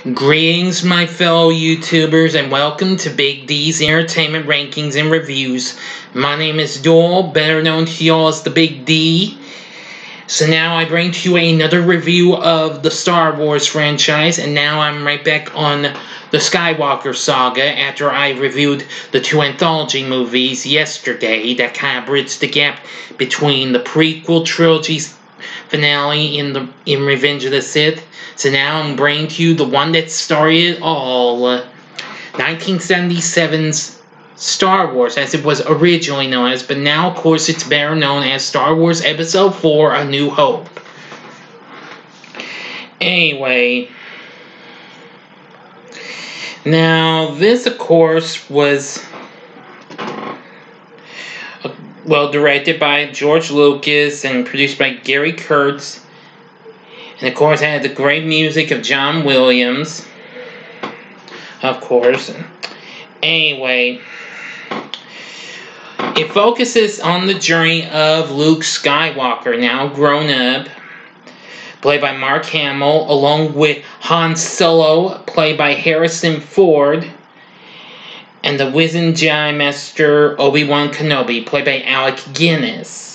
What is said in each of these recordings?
Greetings, my fellow YouTubers, and welcome to Big D's Entertainment Rankings and Reviews. My name is Doyle, better known to y'all as the Big D. So now I bring to you another review of the Star Wars franchise, and now I'm right back on the Skywalker saga after I reviewed the two anthology movies yesterday that kind of bridged the gap between the prequel trilogy's finale in Revenge of the Sith. So now I'm bringing to you the one that started it all, 1977's Star Wars, as it was originally known as, but now, of course, it's better known as Star Wars Episode 4, A New Hope. Anyway, now this, of course, was directed by George Lucas and produced by Gary Kurtz. And of course, it had the great music of John Williams. Of course. Anyway, it focuses on the journey of Luke Skywalker, now grown up, played by Mark Hamill, along with Han Solo, played by Harrison Ford, and the Wizened Jedi Master Obi-Wan Kenobi, played by Alec Guinness.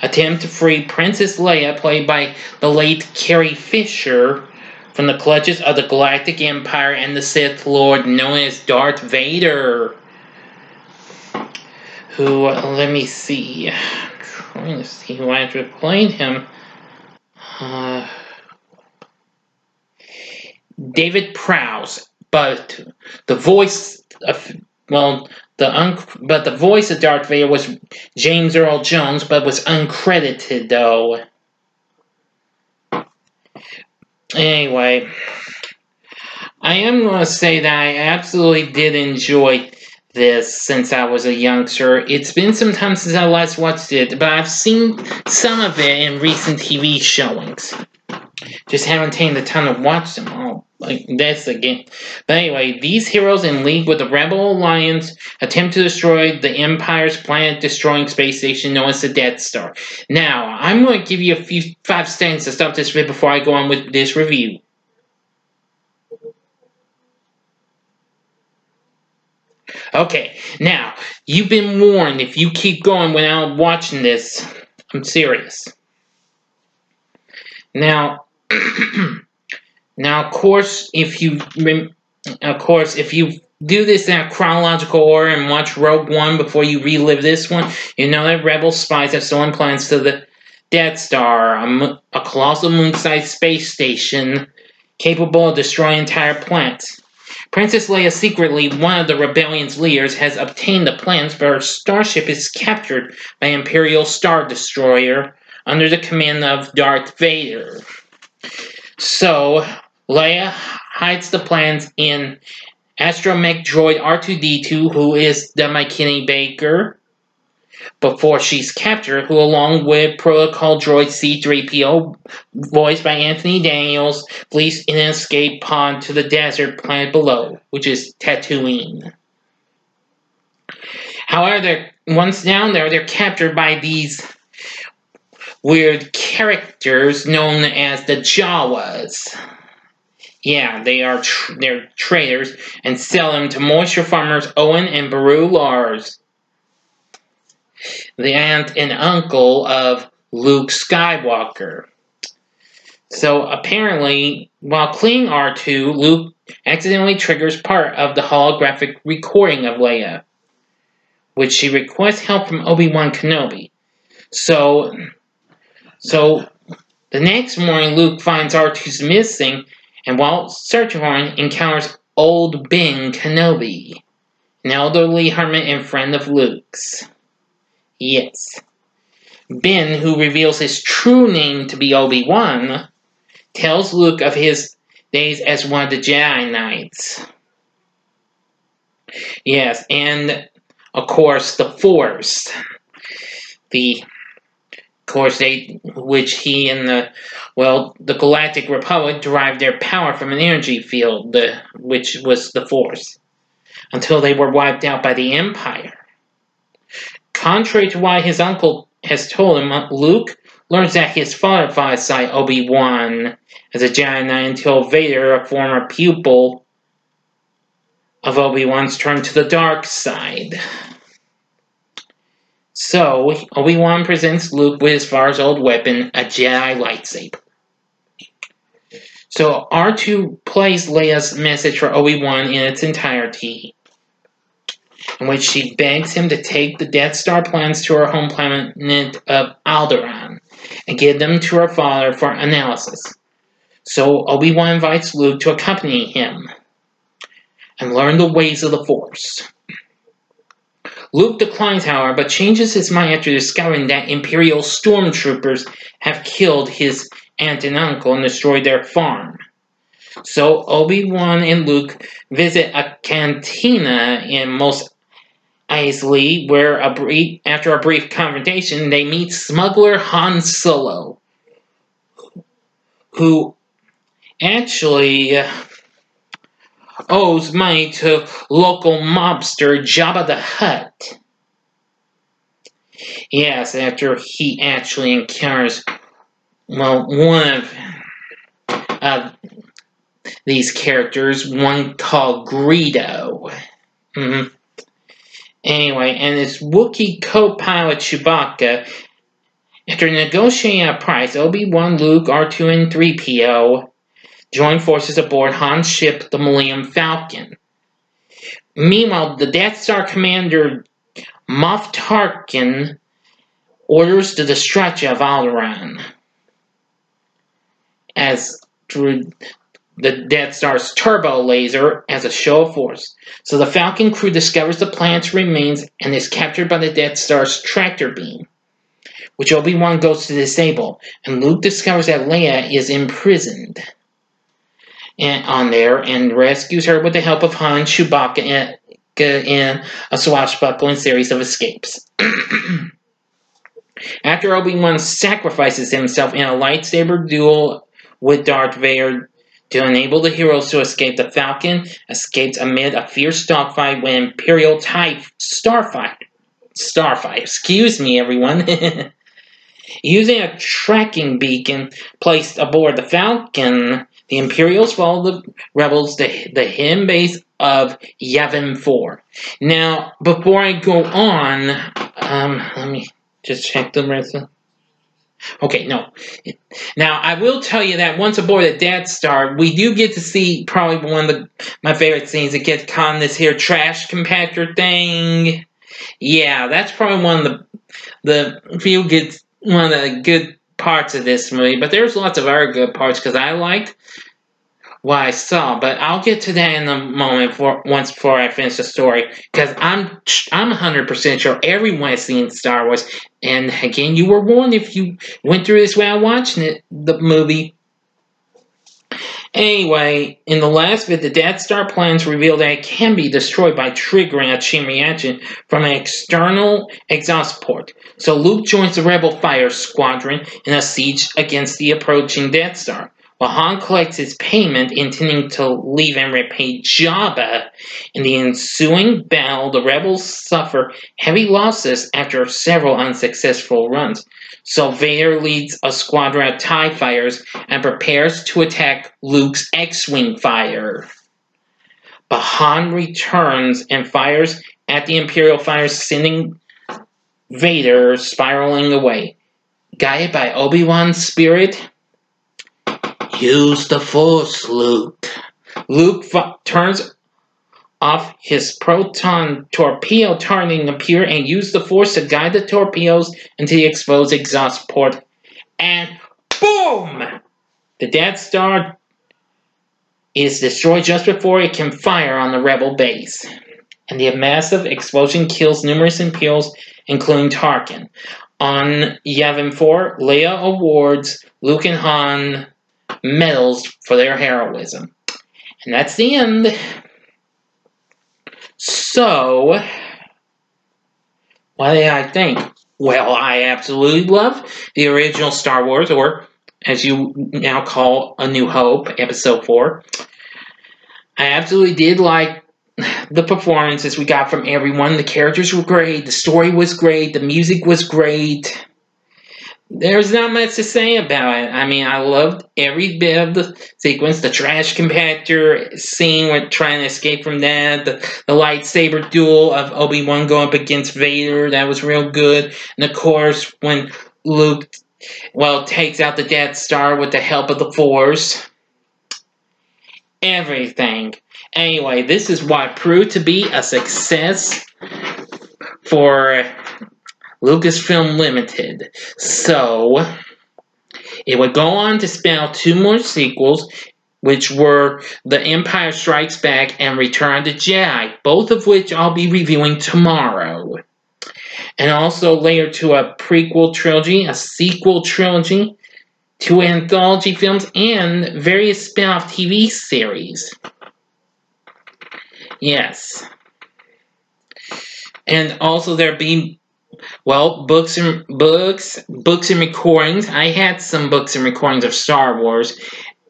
Attempt to free Princess Leia, played by the late Carrie Fisher, from the clutches of the Galactic Empire and the Sith Lord known as Darth Vader. Who, let me see. I'm trying to see who actually played him. David Prowse, but the voice of, the voice of Darth Vader was James Earl Jones, but was uncredited, though. Anyway, I am going to say that I absolutely did enjoy this since I was a youngster. It's been some time since I last watched it, but I've seen some of it in recent TV showings. Just haven't taken the time to watch them all. Like this again. But anyway, these heroes in league with the Rebel Alliance attempt to destroy the Empire's planet-destroying space station known as the Death Star. Now, I'm going to give you 5 seconds to stop this video before I go on with this review. Okay, now, you've been warned if you keep going without watching this. I'm serious. Now, of course, if you do this in a chronological order and watch Rogue One before you relive this one, you know that Rebel spies have stolen plans to the Death Star, a colossal moon-sized space station capable of destroying entire planets. Princess Leia, secretly one of the rebellion's leaders, has obtained the plans, but her starship is captured by an Imperial Star Destroyer under the command of Darth Vader. So, Leia hides the plans in astromech droid R2-D2, who is done by Kenny Baker, before she's captured, who along with protocol droid C-3PO, voiced by Anthony Daniels, flees in an escape pod to the desert planet below, which is Tatooine. However, once down there, they're captured by these weird characters known as the Jawas. Yeah, they're traitors and sell them to moisture farmers Owen and Beru Lars, the aunt and uncle of Luke Skywalker. So apparently, while cleaning R2, Luke accidentally triggers part of the holographic recording of Leia, which she requests help from Obi-Wan Kenobi. So the next morning, Luke finds R2's missing, and while searching for him, encounters old Ben Kenobi, an elderly hermit and friend of Luke's. Yes. Ben, who reveals his true name to be Obi-Wan, tells Luke of his days as one of the Jedi Knights. Yes, and of course, the Force. Which he and the Galactic Republic derived their power from an energy field, which was the Force, until they were wiped out by the Empire. Contrary to what his uncle has told him, Luke learns that his father fought aside Obi-Wan as a Jedi Knight until Vader, a former pupil of Obi-Wan's, turned to the dark side. So, Obi-Wan presents Luke with his father's old weapon, a Jedi lightsaber. So, R2 plays Leia's message for Obi-Wan in its entirety, in which she begs him to take the Death Star plans to her home planet of Alderaan and give them to her father for analysis. So, Obi-Wan invites Luke to accompany him and learn the ways of the Force. Luke declines, however, but changes his mind after discovering that Imperial stormtroopers have killed his aunt and uncle and destroyed their farm. So Obi-Wan and Luke visit a cantina in Mos Eisley, where after a brief confrontation, they meet smuggler Han Solo, who actually owes money to local mobster Jabba the Hutt. Yes, after he actually encounters, well, one of these characters, one called Greedo. Anyway, and his Wookiee co-pilot Chewbacca, after negotiating a price, Obi-Wan, Luke, R2, and 3PO join forces aboard Han's ship, the Millennium Falcon. Meanwhile, the Death Star commander Moff Tarkin orders the destruction of Alderaan as through the Death Star's turbo laser as a show of force. So the Falcon crew discovers the planet's remains and is captured by the Death Star's tractor beam, which Obi-Wan goes to disable, and Luke discovers that Leia is imprisoned on there and rescues her with the help of Han, Chewbacca, in a swashbuckling series of escapes. After Obi-Wan sacrifices himself in a lightsaber duel with Darth Vader to enable the heroes to escape, the Falcon escapes amid a fierce dogfight with Imperial TIE Starfighter. Excuse me, everyone. Using a tracking beacon placed aboard the Falcon, the Imperials follow the rebels to the hidden base of Yavin 4. Now, before I go on, let me just check the rest of... Okay, no. Now, I will tell you that once aboard the Death Star, we do get to see probably one of my favorite scenes that gets caught in this here trash compactor thing. Yeah, that's probably one of one of the good parts of this movie, but there's lots of other good parts because I liked what I saw, but I'll get to that in a moment before I finish the story, because I'm 100% sure everyone has seen Star Wars, and again, you were warned if you went through this without watching the movie. Anyway, in the last bit, the Death Star plans reveal that it can be destroyed by triggering a chain reaction from an external exhaust port. So Luke joins the Rebel Fire Squadron in a siege against the approaching Death Star, while Han collects his payment, intending to leave and repay Jabba. In the ensuing battle, the rebels suffer heavy losses after several unsuccessful runs. So Vader leads a squadron of TIE fighters and prepares to attack Luke's X-Wing fire. But Han returns and fires at the Imperial fighters, sending Vader spiraling away. Guided by Obi-Wan's spirit, use the Force, Luke. Luke turns off his proton torpedo targeting Imperial and use the Force to guide the torpedoes into the exposed exhaust port. And boom! The Death Star is destroyed just before it can fire on the Rebel base. And the massive explosion kills numerous Imperials, including Tarkin. On Yavin 4, Leia awards Luke and Han medals for their heroism. And that's the end. So, what did I think? Well, I absolutely love the original Star Wars, or as you now call A New Hope, Episode 4. I absolutely did like the performances we got from everyone. The characters were great, the story was great, the music was great. There's not much to say about it. I mean, I loved every bit of the sequence. The trash compactor scene with trying to escape from that. The lightsaber duel of Obi-Wan going up against Vader. That was real good. And of course, when Luke, takes out the Death Star with the help of the Force. Everything. Anyway, this is what proved to be a success for Lucasfilm Limited. So, it would go on to spin out 2 more sequels, which were The Empire Strikes Back and Return of the Jedi, both of which I'll be reviewing tomorrow. And also later to a prequel trilogy, a sequel trilogy, 2 anthology films, and various spin-off TV series. Yes. And also there'll be books and recordings. I had some books and recordings of Star Wars,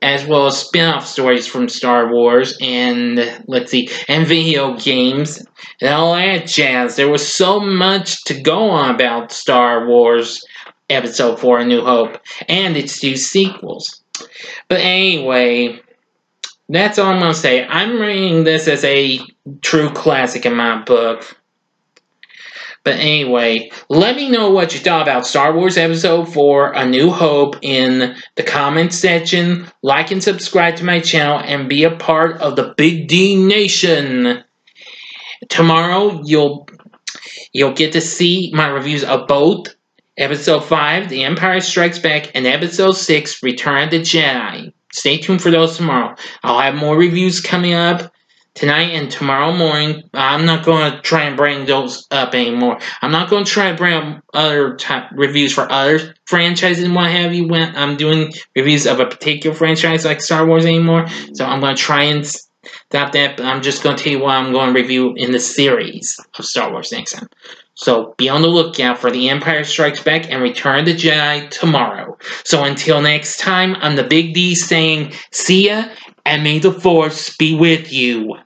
as well as spin-off stories from Star Wars, and and video games, and all that jazz. There was so much to go on about Star Wars Episode 4, A New Hope, and its 2 sequels. But anyway, that's all I'm going to say. I'm rating this as a true classic in my book. But anyway, let me know what you thought about Star Wars Episode 4, A New Hope in the comments section. Like and subscribe to my channel and be a part of the Big D Nation. Tomorrow, you'll get to see my reviews of both Episode 5, The Empire Strikes Back, and Episode 6, Return of the Jedi. Stay tuned for those tomorrow. I'll have more reviews coming up tonight and tomorrow morning. I'm not going to try and bring those up anymore. I'm not going to try and bring up other reviews for other franchises and what have you when I'm doing reviews of a particular franchise like Star Wars anymore. So I'm going to try and stop that, but I'm just going to tell you what I'm going to review in the series of Star Wars next time. So be on the lookout for The Empire Strikes Back and Return of the Jedi tomorrow. So until next time, I'm the Big D saying see ya, and may the Force be with you.